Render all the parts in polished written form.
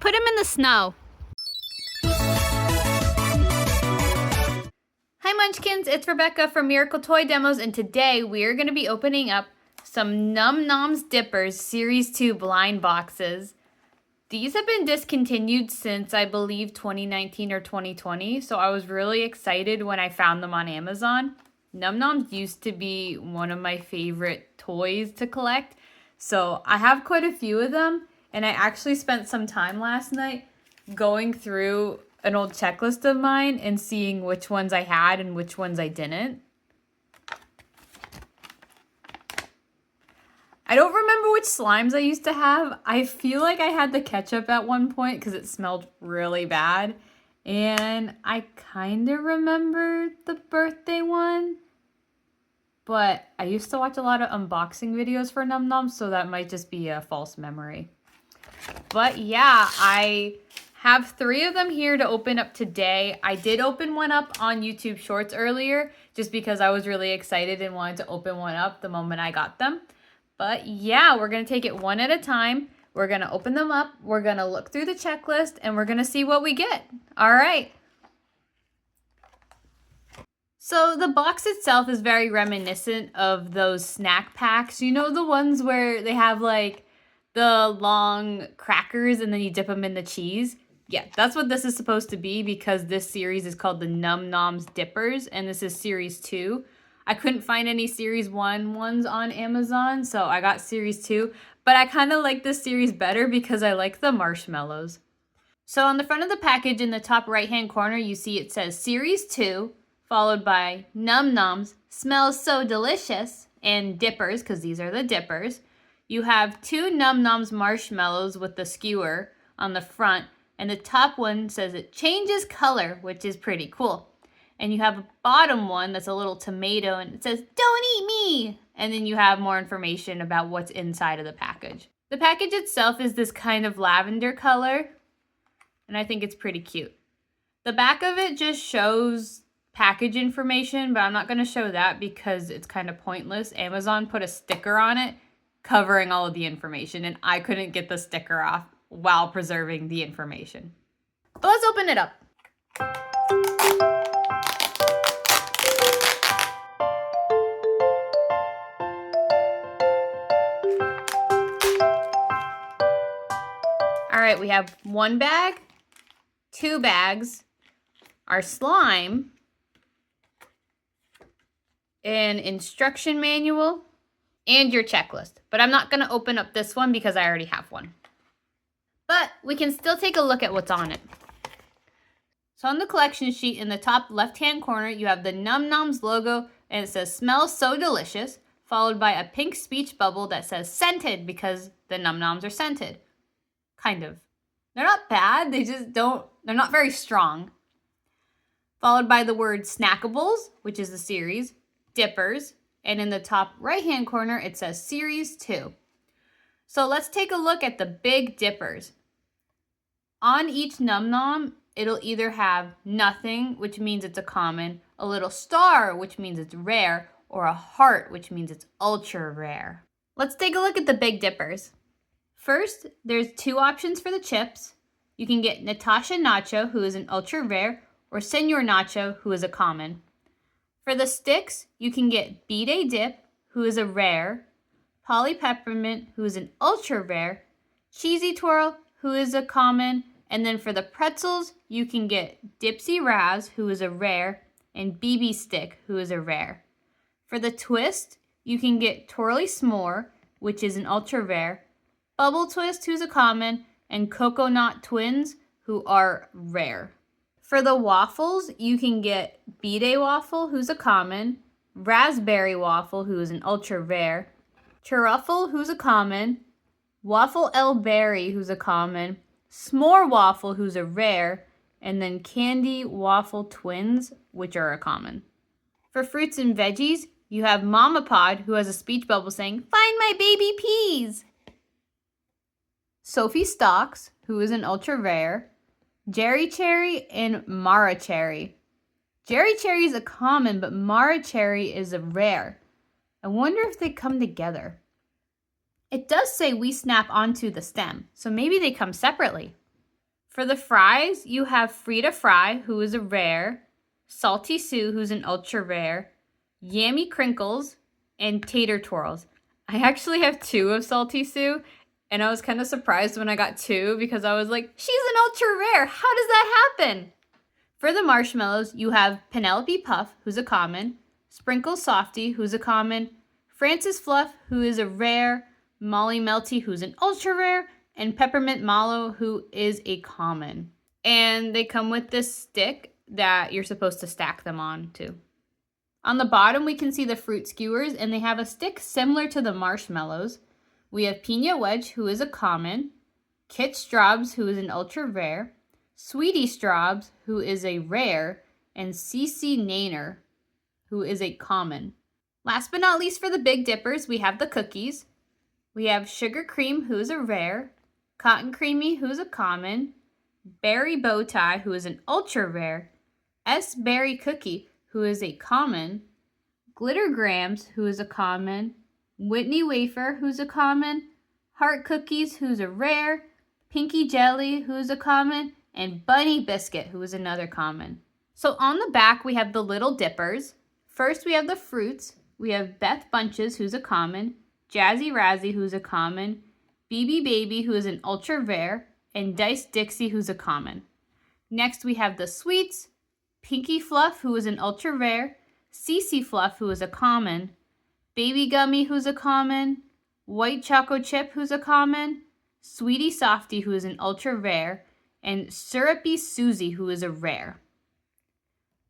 put him in the snow. Hi Munchkins, it's Rebecca from Miracle Toy Demos, and today we are going to be opening up some Noms Dippers Series 2 blind boxes. These have been discontinued since I believe 2019 or 2020, so I was really excited when I found them on Amazon. Noms used to be one of my favorite toys to collect, so I have quite a few of them, and I actually spent some time last night going through an old checklist of mine and seeing which ones I had and which ones I didn't. I don't remember which slimes I used to have. I feel like I had the ketchup at one point because it smelled really bad. And I kind of remember the birthday one. But I used to watch a lot of unboxing videos for Noms, so that might just be a false memory. But yeah, I have 3 of them here to open up today. I did open one up on YouTube Shorts earlier just because I was really excited and wanted to open one up the moment I got them. But yeah, we're going to take it one at a time. We're going to open them up. We're going to look through the checklist and we're going to see what we get. All right. So the box itself is very reminiscent of those snack packs. You know, the ones where they have like the long crackers and then you dip them in the cheese? Yeah, that's what this is supposed to be because this series is called the Noms Dippers and this is series 2. I couldn't find any series 1 ones on Amazon, so I got series 2. But I kind of like this series better because I like the marshmallows. So on the front of the package in the top right-hand corner, you see it says series 2, followed by Noms, smells so delicious, and dippers, because these are the dippers. You have 2 Noms marshmallows with the skewer on the front, and the top one says it changes color, which is pretty cool. And you have a bottom one that's a little tomato and it says, "Don't eat me!" And then you have more information about what's inside of the package. The package itself is this kind of lavender color, and I think it's pretty cute. The back of it just shows package information, but I'm not going to show that because it's kind of pointless. Amazon put a sticker on it covering all of the information, and I couldn't get the sticker off while preserving the information. But let's open it up. All right, we have 1 bag, 2 bags, our slime, an instruction manual, and your checklist. But I'm not going to open up this one because I already have one. But we can still take a look at what's on it. So on the collection sheet in the top left-hand corner, you have the Noms logo, and it says, "Smells so delicious," followed by a pink speech bubble that says scented because the Noms are scented. Kind of. They're not bad, they're not very strong. Followed by the word Snackables, which is the series, Dippers, and in the top right-hand corner, it says Series 2. So let's take a look at the big dippers. On each Nom, it'll either have nothing, which means it's a common, a little star, which means it's rare, or a heart, which means it's ultra rare. Let's take a look at the big dippers. First, there's 2 options for the chips. You can get Natasha Nacho, who is an ultra rare, or Senor Nacho, who is a common. For the sticks, you can get B-Day Dip, who is a rare, Polly Peppermint, who is an ultra rare, Cheesy Twirl, who is a common, and then for the pretzels, you can get Dipsy Raz, who is a rare, and BB Stick, who is a rare. For the twist, you can get Twirly S'more, which is an ultra rare, Bubble Twist, who's a common, and Coconut Twins, who are rare. For the waffles, you can get B-Day Waffle, who's a common, Raspberry Waffle, who is an ultra rare, Truffle, who's a common, Waffle El Berry, who's a common, S'more Waffle, who's a rare, and then Candy Waffle Twins, which are a common. For fruits and veggies, you have Mama Pod, who has a speech bubble saying, "Find my baby peas!" Sophie Stocks, who is an ultra rare, Jerry Cherry, and Mara Cherry. Jerry Cherry is a common, but Mara Cherry is a rare. I wonder if they come together. It does say we snap onto the stem, so maybe they come separately. For the fries, you have Frida Fry, who is a rare, Salty Sue, who's an ultra rare, Yammy Crinkles, and Tater Twirls. I actually have 2 of Salty Sue, and I was kind of surprised when I got 2 because I was like, she's an ultra rare. How does that happen? For the marshmallows, you have Penelope Puff, who's a common, Sprinkle Softy, who's a common, Francis Fluff, who is a rare, Molly Melty, who's an ultra rare, and Peppermint Mallow, who is a common. And they come with this stick that you're supposed to stack them on too. On the bottom, we can see the fruit skewers, and they have a stick similar to the marshmallows. We have Pina Wedge, who is a common, Kit Straubs, who is an ultra rare, Sweetie Straubs, who is a rare, and Cece Nainer, who is a common. Last but not least, for the Big Dippers, we have the cookies. We have Sugar Cream, who is a rare, Cotton Creamy, who is a common, Berry Bow Tie, who is an ultra rare, S Berry Cookie, who is a common, Glitter Grams, who is a common, Whitney Wafer, who's a common, Heart Cookies, who's a rare, Pinky Jelly, who's a common, and Bunny Biscuit, who is another common. So on the back, we have the Little Dippers. First, we have the fruits. We have Beth Bunches, who's a common, Jazzy Razzy, who's a common, BB Baby, who is an ultra rare, and Dice Dixie, who's a common. Next, we have the sweets, Pinky Fluff, who is an ultra rare, Cece Fluff, who is a common, Baby Gummy, who's a common, White Choco Chip, who's a common, Sweetie Softy, who is an ultra rare, and Syrupy Susie, who is a rare.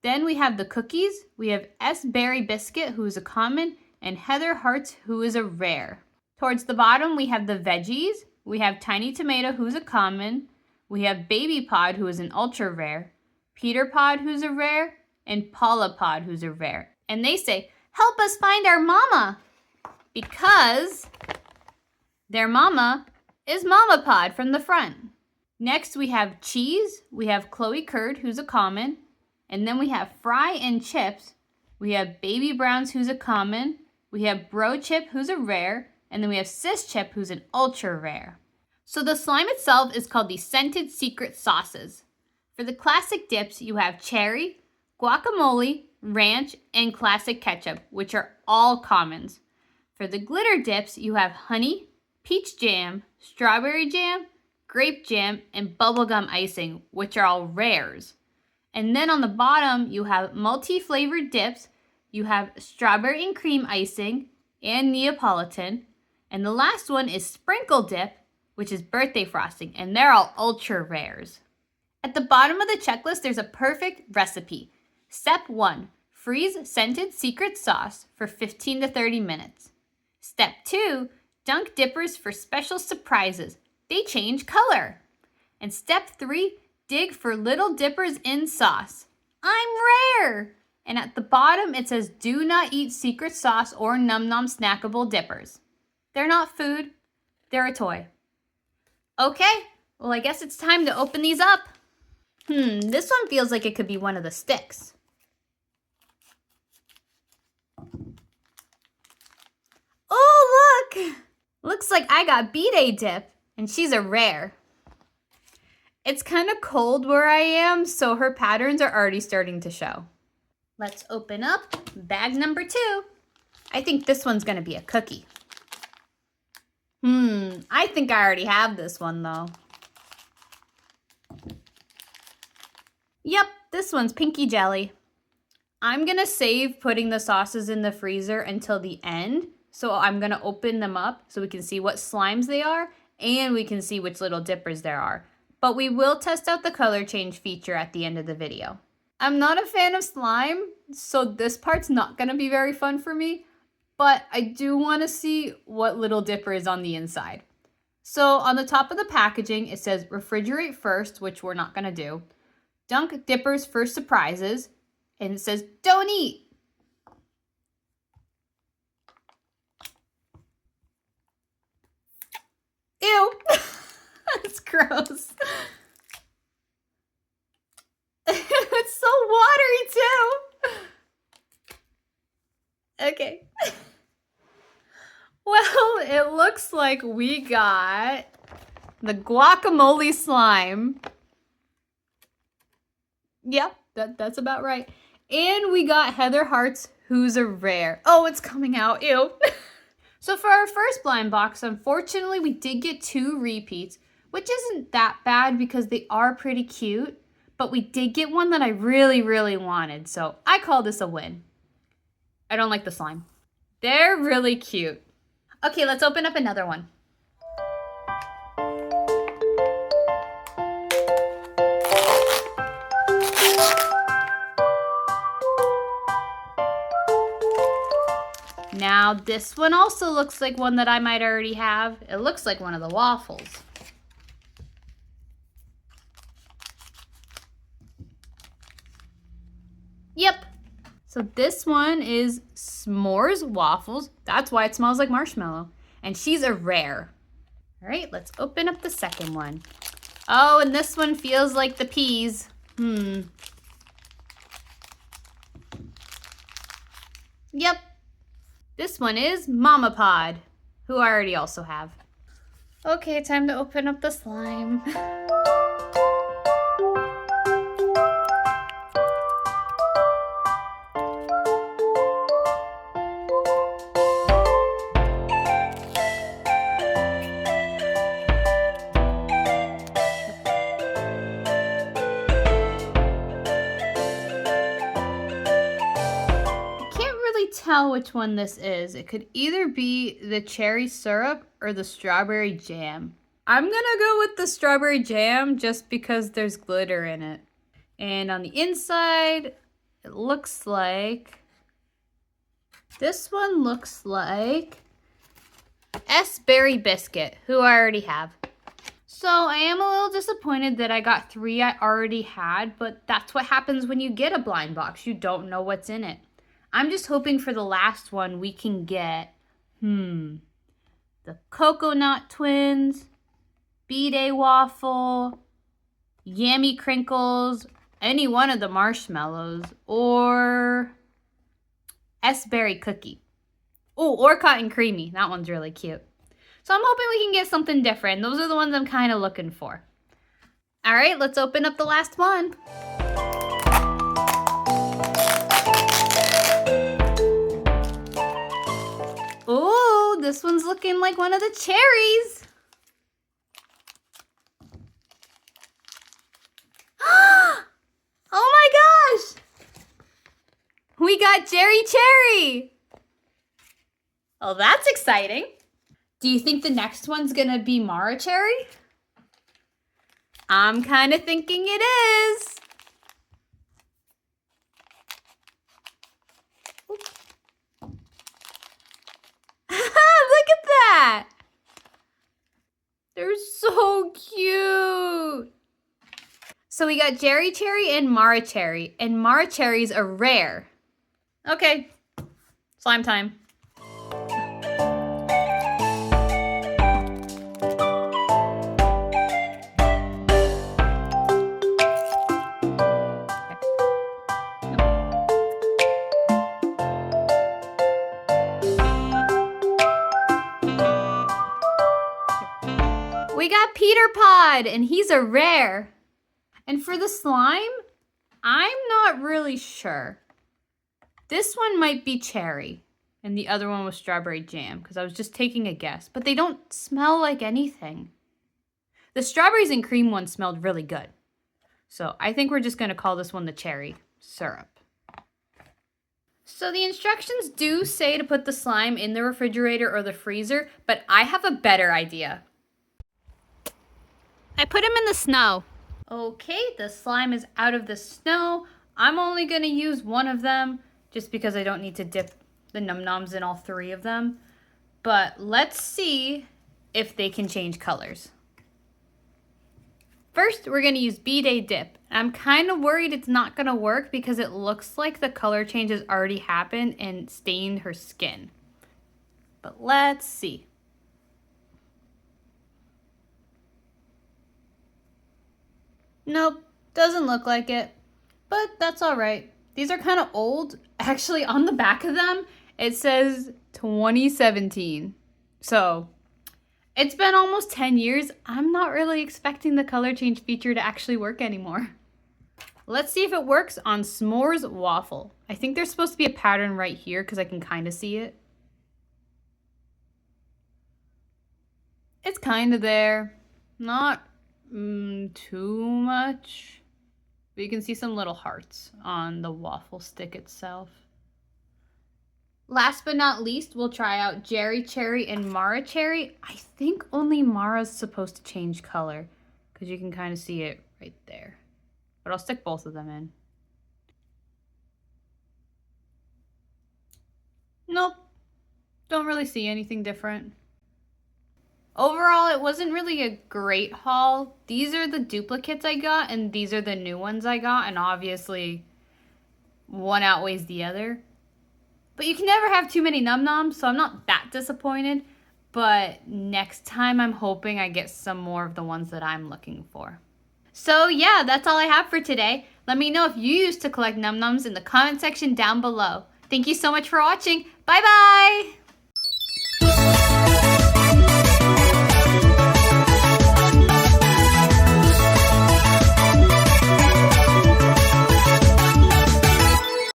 Then we have the cookies. We have S Berry Biscuit, who is a common, and Heather Hearts, who is a rare. Towards the bottom, we have the veggies. We have Tiny Tomato, who's a common. We have Baby Pod, who is an ultra rare, Peter Pod, who's a rare, and Paula Pod, who's a rare. And they say, help us find our mama, because their mama is Mama Pod from the front. Next, we have cheese. We have Chloe Curd, who's a common. And then we have Fry and Chips. We have Baby Browns, who's a common. We have Bro Chip, who's a rare. And then we have Sis Chip, who's an ultra rare. So the slime itself is called the Scented Secret Sauces. For the classic dips, you have cherry, guacamole, ranch, and classic ketchup, which are all commons. For the glitter dips, you have honey, peach jam, strawberry jam, grape jam, and bubblegum icing, which are all rares. And then on the bottom, you have multi-flavored dips. You have strawberry and cream icing and Neapolitan. And the last one is sprinkle dip, which is birthday frosting, and they're all ultra rares. At the bottom of the checklist, there's a perfect recipe. Step 1, freeze scented secret sauce for 15 to 30 minutes. Step 2, dunk dippers for special surprises. They change color. And step 3, dig for little dippers in sauce. I'm rare! And at the bottom, it says do not eat secret sauce or Num Nom snackable dippers. They're not food, they're a toy. Okay, well I guess it's time to open these up. This one feels like it could be one of the sticks. Oh, look! Looks like I got B-Day dip, and she's a rare. It's kind of cold where I am, so her patterns are already starting to show. Let's open up bag number 2. I think this one's gonna be a cookie. I think I already have this one though. Yep, this one's Pinky Jelly. I'm gonna save putting the sauces in the freezer until the end. So I'm gonna open them up so we can see what slimes they are and we can see which little dippers there are. But we will test out the color change feature at the end of the video. I'm not a fan of slime, so this part's not gonna be very fun for me, but I do wanna see what little dipper is on the inside. So on the top of the packaging, it says refrigerate first, which we're not gonna do. Dunk dippers for surprises, and it says don't eat. Ew, that's gross. It's so watery too. Okay. Well, it looks like we got the guacamole slime Yep, that's about right. And we got Heather Hart's Who's a Rare. Oh, it's coming out. Ew. So for our first blind box, unfortunately, we did get 2 repeats, which isn't that bad because they are pretty cute. But we did get one that I really, really wanted. So I call this a win. I don't like the slime. They're really cute. Okay, let's open up another one. Now, this one also looks like one that I might already have. It looks like one of the waffles. Yep. So this one is S'mores Waffles. That's why it smells like marshmallow. And she's a rare. All right, let's open up the second one. Oh, and this one feels like the peas. Yep. This one is Mama Pod, who I already also have. Okay, time to open up the slime. Tell which one this is. It could either be the cherry syrup or the strawberry jam. I'm gonna go with the strawberry jam just because there's glitter in it. And on the inside, it looks like, this one looks like S-Berry Biscuit, who I already have. So I am a little disappointed that I got 3 I already had, but that's what happens when you get a blind box. You don't know what's in it. I'm just hoping for the last one we can get, the Coconut Twins, B-Day Waffle, Yummy Crinkles, any one of the marshmallows, or S-Berry Cookie. Oh, or Cotton Creamy. That one's really cute. So I'm hoping we can get something different. Those are the ones I'm kind of looking for. All right, let's open up the last one. Oh, this one's looking like one of the cherries. Oh my gosh! We got Jerry Cherry. Oh, that's exciting. Do you think the next one's gonna be Mara Cherry? I'm kind of thinking it is. Look at that. They're so cute. So we got Jerry Cherry and Mara Cherry Cherries are rare. Okay, slime time. We got Peter Pod, and he's a rare. And for the slime, I'm not really sure. This one might be cherry, and the other one was strawberry jam, because I was just taking a guess. But they don't smell like anything. The strawberries and cream one smelled really good. So I think we're just going to call this one the cherry syrup. So the instructions do say to put the slime in the refrigerator or the freezer, but I have a better idea. I put them in the snow. Okay, the slime is out of the snow. I'm only going to use one of them just because I don't need to dip the Noms in all 3 of them. But let's see if they can change colors. First, we're going to use B-Day Dip. I'm kind of worried it's not going to work because it looks like the color change has already happened and stained her skin. But let's see. Nope, doesn't look like it, but that's all right. These are kind of old. Actually, on the back of them, it says 2017. So it's been almost 10 years. I'm not really expecting the color change feature to actually work anymore. Let's see if it works on s'mores waffle. I think there's supposed to be a pattern right here because I can kind of see it. It's kind of there. Not too much. But you can see some little hearts on the waffle stick itself. Last but not least, we'll try out Jerry Cherry and Mara Cherry. I think only Mara's supposed to change color because you can kind of see it right there. But I'll stick both of them in. Nope. Don't really see anything different. Overall, it wasn't really a great haul. These are the duplicates I got, and these are the new ones I got, and obviously one outweighs the other. But you can never have too many Num Noms, so I'm not that disappointed. But next time, I'm hoping I get some more of the ones that I'm looking for. So yeah, that's all I have for today. Let me know if you used to collect Num Noms in the comment section down below. Thank you so much for watching. Bye bye!